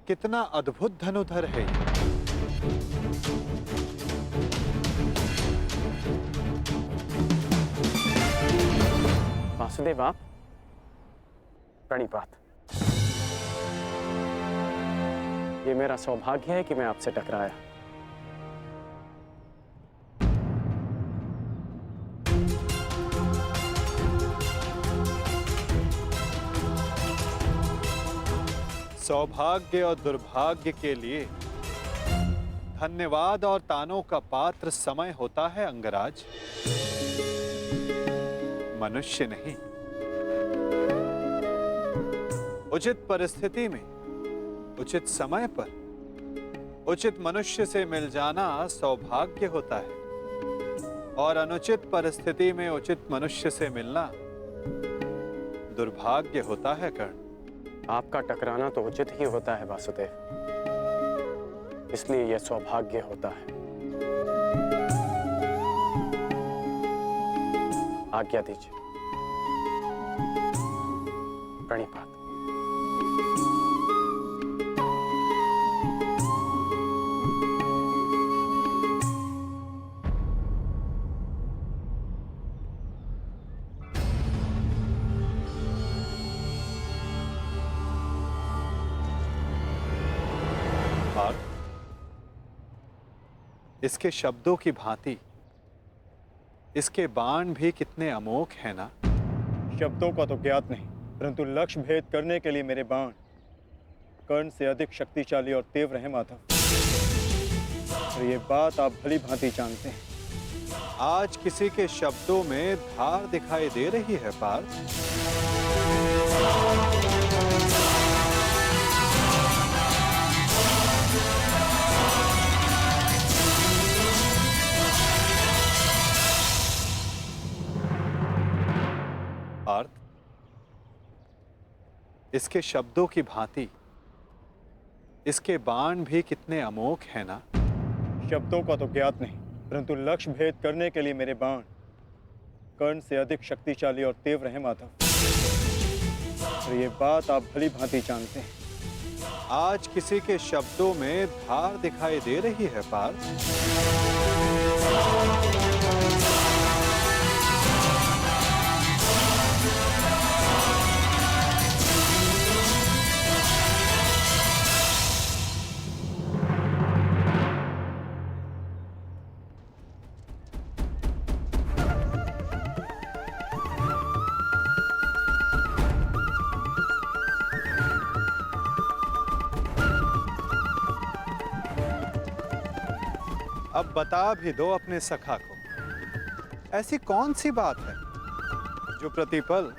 कितना अद्भुत धनुधर है ये। वासुदेव, आप प्रणिपात। ये मेरा सौभाग्य है कि मैं आपसे टकराया। सौभाग्य और दुर्भाग्य के लिए धन्यवाद और तानों का पात्र समय होता है अंगराज, मनुष्य नहीं। उचित परिस्थिति में, उचित समय पर, उचित मनुष्य से मिल जाना सौभाग्य होता है और अनुचित परिस्थिति में उचित मनुष्य से मिलना दुर्भाग्य होता है कर्ण। आपका टकराना तो उचित ही होता है वासुदेव, इसलिए यह सौभाग्य होता है। आज्ञा दीजिए। प्रणिपात। इसके शब्दों की भांति इसके बाण भी कितने अमोघ हैं ना। शब्दों का तो ज्ञात नहीं, परंतु लक्ष्य भेद करने के लिए मेरे बाण कर्ण से अधिक शक्तिशाली और तीव्र हैं माधव। और ये बात आप भली भांति जानते हैं। आज किसी के शब्दों में धार दिखाई दे रही है पार्थ। पार्थ, इसके शब्दों की भांति इसके बाण भी कितने अमोघ हैं ना। शब्दों का तो ज्ञात नहीं, परंतु लक्ष्य भेद करने के लिए मेरे बाण कर्ण से अधिक शक्तिशाली और तीव्र हैं माधव। और ये बात आप भली भांति जानते हैं। आज किसी के शब्दों में धार दिखाई दे रही है पार्थ। अब बता भी दो अपने सखा को, ऐसी कौन सी बात है जो प्रतिपल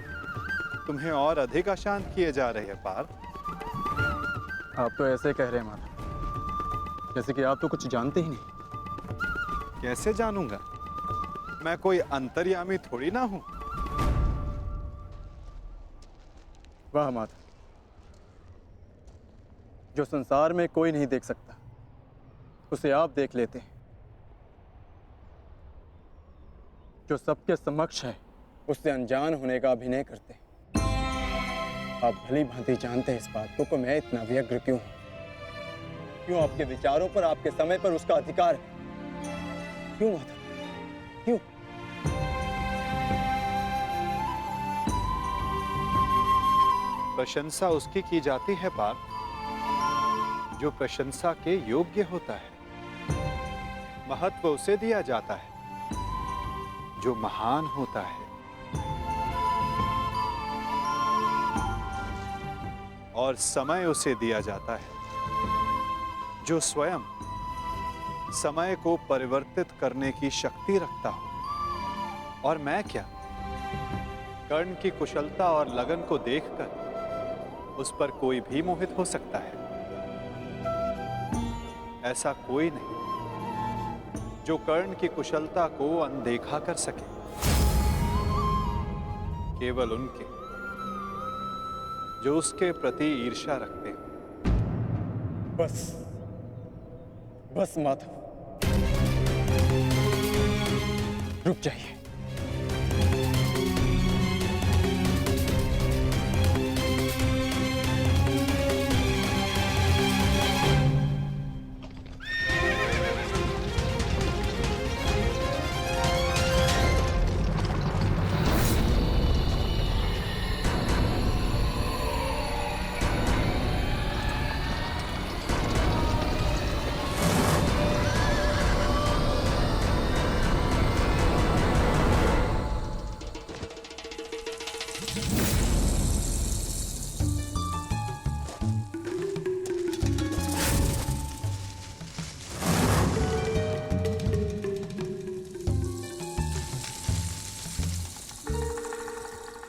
तुम्हें और अधिक अशांत किए जा रही है पार्थ। आप तो ऐसे कह रहे हैं माधव, जैसे कि आप तो कुछ जानते ही नहीं। कैसे जानूंगा, मैं कोई अंतर्यामी थोड़ी ना हूं। वाह माधव, जो संसार में कोई नहीं देख सकता उसे आप देख लेते हैं। जो सबके समक्ष है उससे अनजान होने का अभिनय करते हैं। आप भली भांति जानते हैं इस बात को कि मैं इतना व्यग्र क्यों हूं। क्यों आपके विचारों पर, आपके समय पर उसका अधिकार है। क्यों माधव, क्यों? प्रशंसा उसकी की जाती है पार्थ जो प्रशंसा के योग्य होता है। महत्व उसे दिया जाता है जो महान होता है। और समय उसे दिया जाता है जो स्वयं समय को परिवर्तित करने की शक्ति रखता हो। और मैं क्या, कर्ण की कुशलता और लगन को देखकर उस पर कोई भी मोहित हो सकता है। ऐसा कोई नहीं जो कर्ण की कुशलता को अनदेखा कर सके। केवल उनके जो उसके प्रति ईर्ष्या रखते हैं। बस बस माधव, रुक जाइए।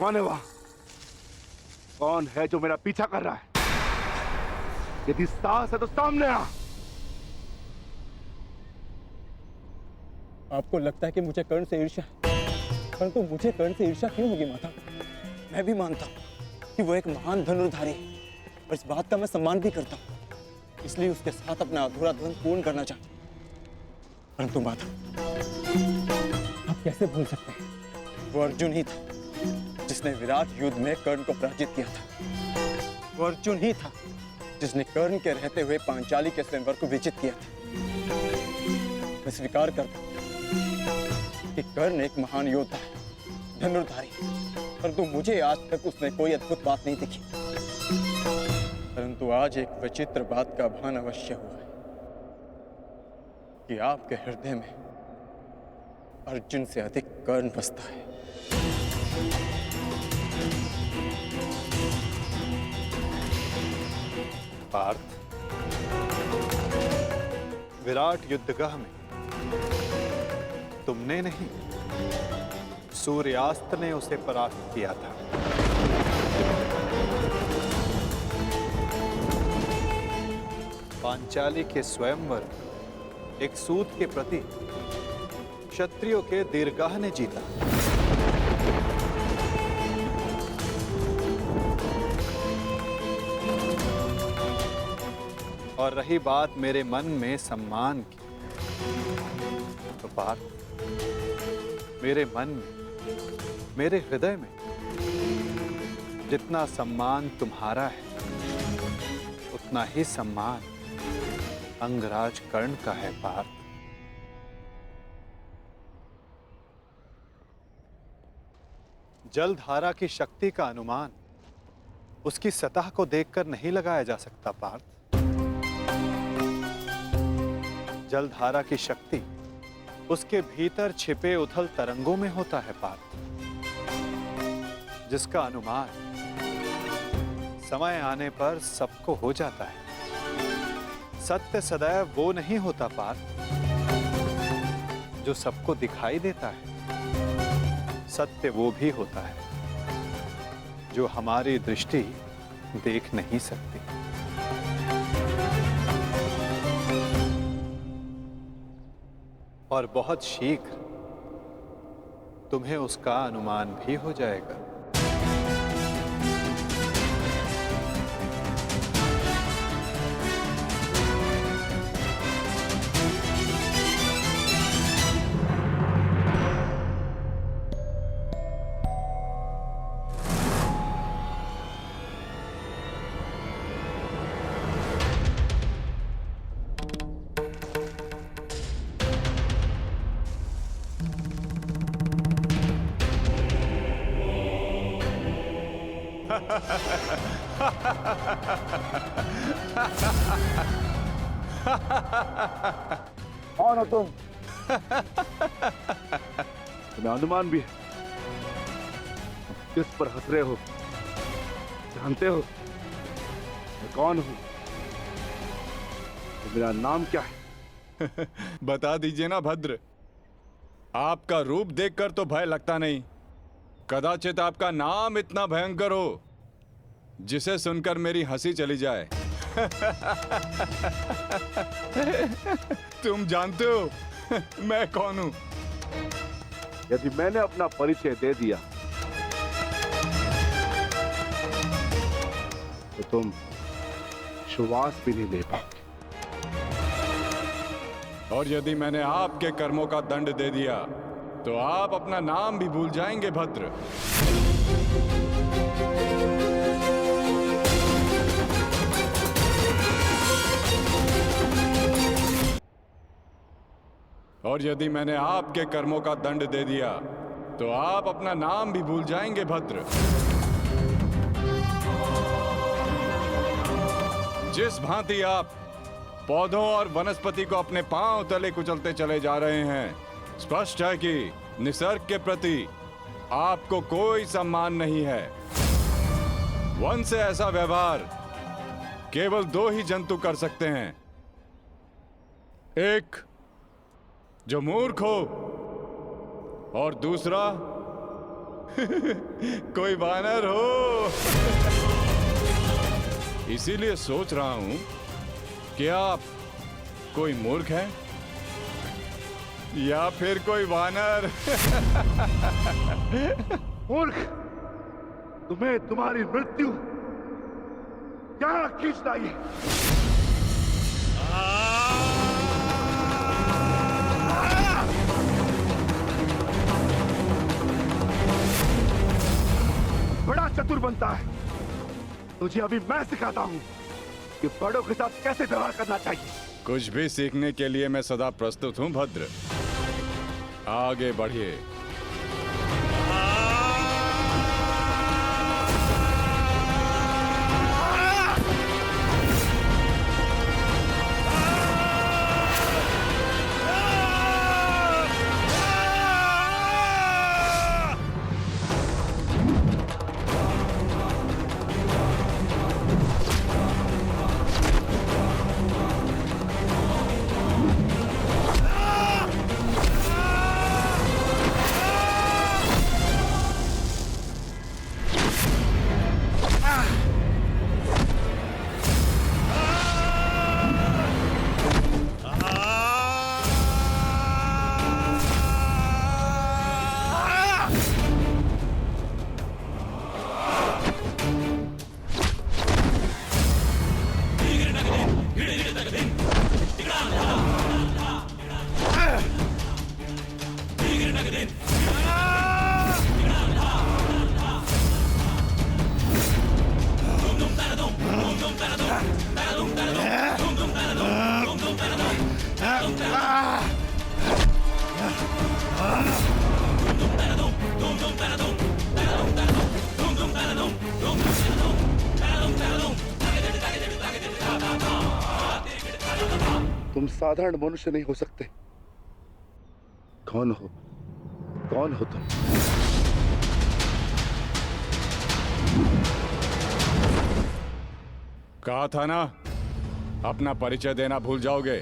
कौन है वहां? कौन है जो मेरा पीछा कर रहा है? यदि साहस है तो सामने आ। आपको लगता है कि मुझे कर्ण से ईर्ष्या है, परंतु मुझे कर्ण से ईर्ष्या क्यों होगी माता? मैं भी मानता हूँ कि वो एक महान धनुर्धारी है और इस बात का मैं सम्मान भी करता हूँ, इसलिए उसके साथ अपना अधूरा धन पूर्ण करना चाहता हूँ। परंतु माता, आप कैसे भूल सकते हैं, वो अर्जुन ही था जिसने विराट युद्ध में कर्ण को पराजित किया था। वो अर्जुन ही था जिसने कर्ण के रहते हुए पांचाली के स्वयंवर को विजित किया था। मैं स्वीकार करता हूं कि कर्ण एक महान योद्धा है, धनुर्धारी, परंतु मुझे आज तक उसने कोई अद्भुत बात नहीं दिखी। परंतु आज एक विचित्र बात का भान अवश्य हुआ है कि आपके हृदय में अर्जुन से अधिक कर्ण बसता है। पार्थ, विराट युद्धगाह में तुमने नहीं, सूर्यास्त ने उसे परास्त किया था। पांचाली के स्वयंवर एक सूत के प्रति क्षत्रियों के दीर्घाह ने जीता। और रही बात मेरे मन में सम्मान की, तो पार्थ, मेरे मन में, मेरे हृदय में जितना सम्मान तुम्हारा है, उतना ही सम्मान अंगराज कर्ण का है। पार्थ, जलधारा की शक्ति का अनुमान उसकी सतह को देखकर नहीं लगाया जा सकता। पार्थ, जलधारा की शक्ति उसके भीतर छिपे उथल तरंगों में होता है। पार्थ, जिसका अनुमान समय आने पर सबको हो जाता है। सत्य सदैव वो नहीं होता पार्थ जो सबको दिखाई देता है। सत्य वो भी होता है जो हमारी दृष्टि देख नहीं सकती। और बहुत शीघ्र तुम्हें उसका अनुमान भी हो जाएगा। कौन हो तुम? तुम्हें अनुमान भी है? किस पर हंस रहे हो? जानते हो मैं कौन हूं? मेरा नाम क्या है? बता दीजिए ना भद्र। आपका रूप देखकर तो भय लगता नहीं, कदाचित आपका नाम इतना भयंकर हो जिसे सुनकर मेरी हंसी चली जाए। तुम जानते हो मैं कौन हूं? यदि मैंने अपना परिचय दे दिया तो तुम श्वास भी नहीं ले पाओगे। और यदि मैंने आपके कर्मों का दंड दे दिया तो आप अपना नाम भी भूल जाएंगे भद्र। और यदि मैंने आपके कर्मों का दंड दे दिया तो आप अपना नाम भी भूल जाएंगे भद्र। जिस भांति आप पौधों और वनस्पति को अपने पांव तले कुचलते चले जा रहे हैं, स्पष्ट है कि निसर्ग के प्रति आपको कोई सम्मान नहीं है। वन से ऐसा व्यवहार केवल दो ही जंतु कर सकते हैं, एक जो मूर्ख हो और दूसरा कोई वानर हो। इसीलिए सोच रहा हूं कि आप कोई मूर्ख है या फिर कोई वानर। मूर्ख, तुम्हें तुम्हारी मृत्यु क्या खींचना ये? बड़ा चतुर बनता है। तुझे अभी मैं सिखाता हूं कि बड़ों के साथ कैसे व्यवहार करना चाहिए। कुछ भी सीखने के लिए मैं सदा प्रस्तुत हूं भद्र। आगे बढ़िए। तुम साधारण मनुष्य नहीं हो सकते। कौन हो? कौन हो तुम? कहा था ना, अपना परिचय देना भूल जाओगे।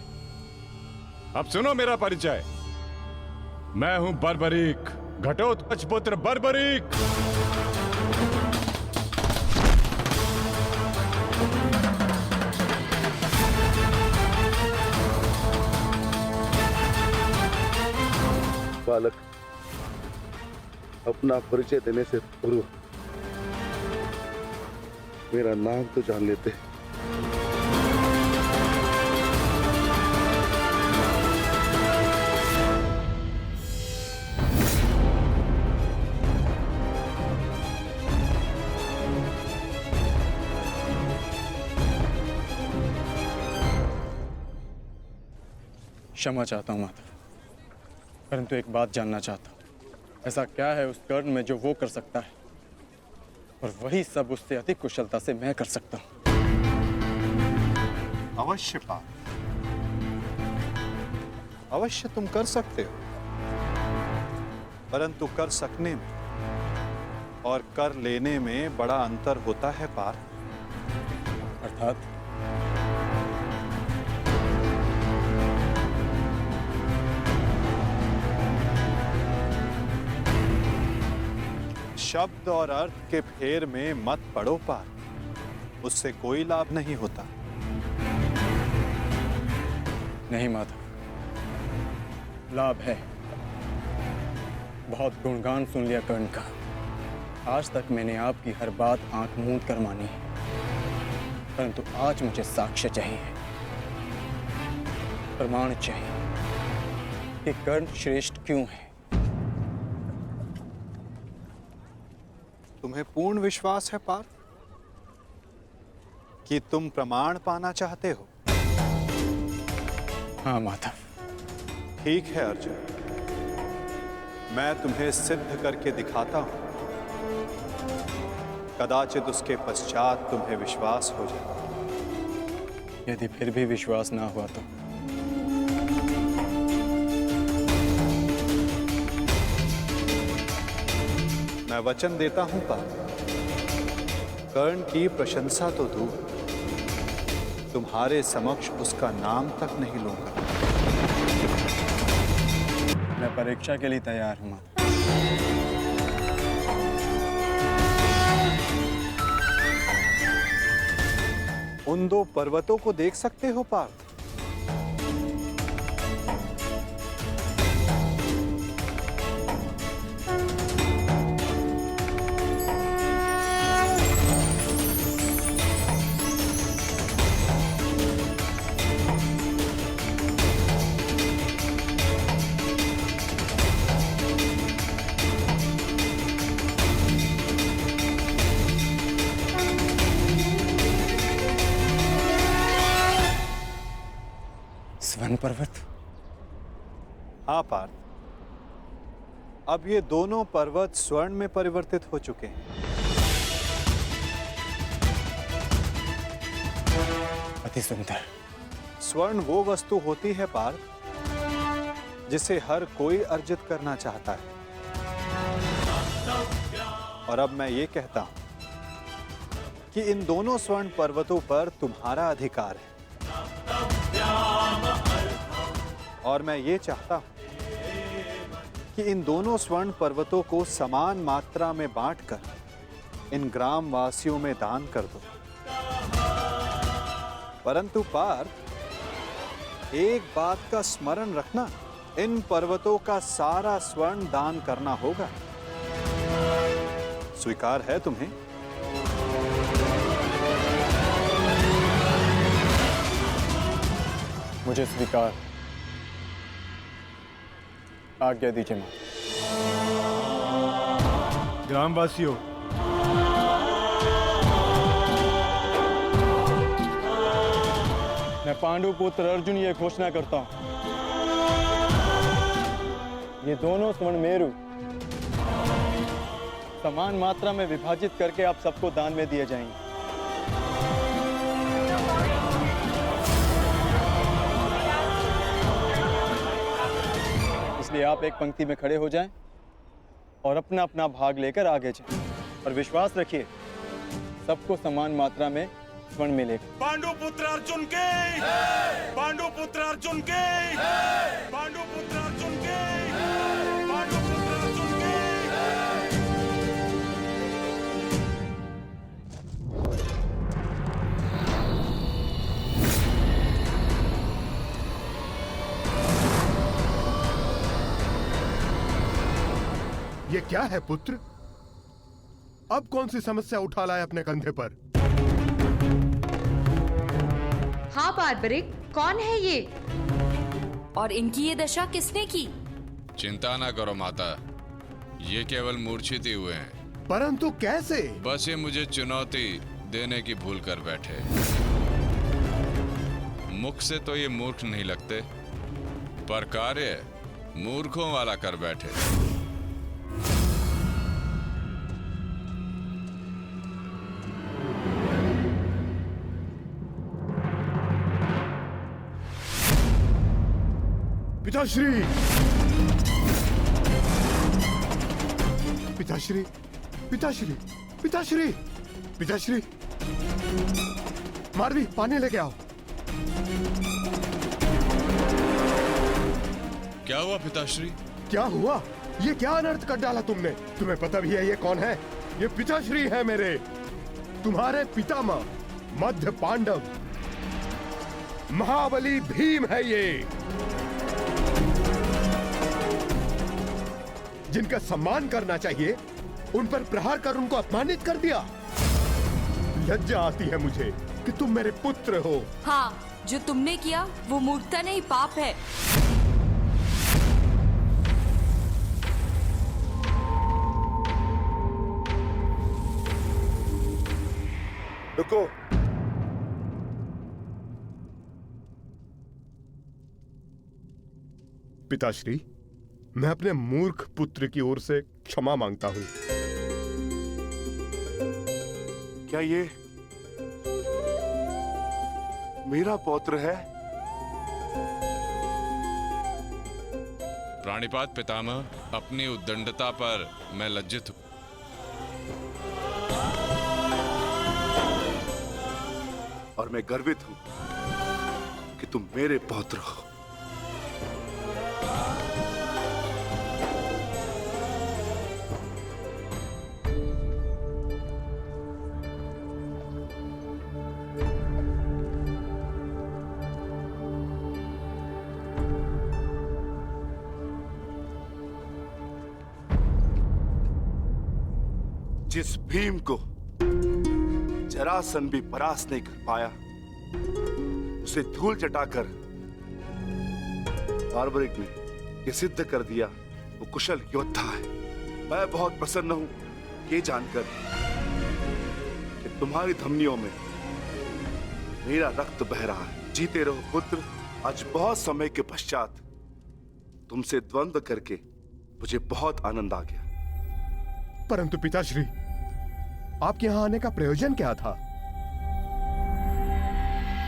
अब सुनो मेरा परिचय। मैं हूं बर्बरीक, घटोत्कच पुत्र बर्बरीक। बालक, अपना परिचय देने से पूर्व मेरा नाम तो जान लेते। क्षमा चाहता हूं माता, परंतु एक बात जानना चाहता हूं। ऐसा क्या है उस कर्ण में जो वो कर सकता है और वही सब उससे अधिक कुशलता से मैं कर सकता हूं? अवश्य पार्थ, अवश्य तुम कर सकते हो, परंतु कर सकने में और कर लेने में बड़ा अंतर होता है पार्थ। अर्थात शब्द और अर्थ के फेर में मत पड़ो पार्थ, उससे कोई लाभ नहीं होता। नहीं माता, लाभ है। बहुत गुणगान सुन लिया कर्ण का। आज तक मैंने आपकी हर बात आंख मूंद कर मानी है, परंतु आज मुझे साक्ष्य चाहिए, प्रमाण चाहिए कि कर्ण श्रेष्ठ क्यों है। तुम्हें पूर्ण विश्वास है पार्थ कि तुम प्रमाण पाना चाहते हो? हाँ माता। ठीक है अर्जुन, मैं तुम्हें सिद्ध करके दिखाता हूं। कदाचित उसके पश्चात तुम्हें विश्वास हो जाए। यदि फिर भी विश्वास ना हुआ तो मैं वचन देता हूं पार्थ, कर्ण की प्रशंसा तो दूर, तुम्हारे समक्ष उसका नाम तक नहीं लूंगा। मैं परीक्षा के लिए तैयार हूं माता। उन दो पर्वतों को देख सकते हो पार्थ? स्वर्ण पर्वत। हाँ पार्थ, अब ये दोनों पर्वत स्वर्ण में परिवर्तित हो चुके हैं। अति सुंदर। स्वर्ण वो वस्तु होती है पार्थ जिसे हर कोई अर्जित करना चाहता है। और अब मैं ये कहता हूं कि इन दोनों स्वर्ण पर्वतों पर तुम्हारा अधिकार है। और मैं ये चाहता हूं कि इन दोनों स्वर्ण पर्वतों को समान मात्रा में बांटकर इन ग्राम वासियों में दान कर दो। परंतु पार्थ, एक बात का स्मरण रखना, इन पर्वतों का सारा स्वर्ण दान करना होगा। स्वीकार है तुम्हें? मुझे स्वीकार। आज्ञा दीजिए मां। ग्रामवासियों, मैं पांडु पुत्र अर्जुन ये घोषणा करता हूं, ये दोनों स्वर्ण मेरु समान मात्रा में विभाजित करके आप सबको दान में दिए जाएंगे। इसलिए आप एक पंक्ति में खड़े हो जाएं और अपना अपना भाग लेकर आगे जाएं। और विश्वास रखिए, सबको समान मात्रा में स्वर्ण मिलेगा। पांडु पुत्र अर्जुन के, पांडु पुत्र अर्जुन के, पांडु पुत्र अर्जुन के, पांडु पुत्र अर्जुन के। ये क्या है पुत्र? अब कौन सी समस्या उठा लाए अपने कंधे पर? हाँ बार्बरिक, कौन है ये? और इनकी ये दशा किसने की? चिंता ना करो माता, ये केवल मूर्छित ही हुए हैं। परंतु कैसे? बस ये मुझे चुनौती देने की भूल कर बैठे। मुख से तो ये मूर्ख नहीं लगते, पर कार्य मूर्खों वाला कर बैठे। पिताश्री, पिताश्री, पिताश्री, पिताश्री, पिताश्री, मारवी, पानी लेके आओ। क्या हुआ पिताश्री? क्या हुआ? ये क्या अनर्थ कर डाला तुमने? तुम्हें पता भी है ये कौन है? ये पिताश्री है मेरे, तुम्हारे पितामह मध्य पांडव महाबली भीम है ये, जिनका सम्मान करना चाहिए उन पर प्रहार कर उनको अपमानित कर दिया। लज्जा आती है मुझे कि तुम मेरे पुत्र हो। हाँ, जो तुमने किया वो मूर्खता नहीं, पाप है। रुको, पिताश्री, मैं अपने मूर्ख पुत्र की ओर से क्षमा मांगता हूं। क्या ये मेरा पौत्र है? प्राणिपात पितामह, अपनी उद्दंडता पर मैं लज्जित हूं। और मैं गर्वित हूं कि तुम मेरे पौत्र हो। जिस भीम को जरासन भी परास्त नहीं कर पाया, उसे धूल चटाकर बार्बरिक ने यह सिद्ध कर दिया वो कुशल योद्धा है। मैं बहुत प्रसन्न हूं ये जानकर कि तुम्हारी धमनियों में मेरा रक्त बह रहा है। जीते रहो पुत्र। आज बहुत समय के पश्चात तुमसे द्वंद्व करके मुझे बहुत आनंद आ गया। परंतु पिताश्री, आपके यहाँ आने का प्रयोजन क्या था?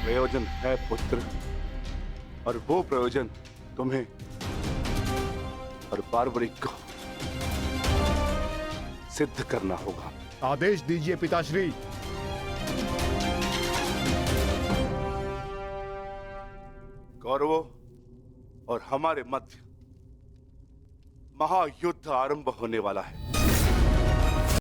प्रयोजन है पुत्र, और वो प्रयोजन तुम्हें और बार्बरिक को सिद्ध करना होगा। आदेश दीजिए पिताश्री। कौरवों और हमारे मध्य महायुद्ध आरंभ होने वाला है।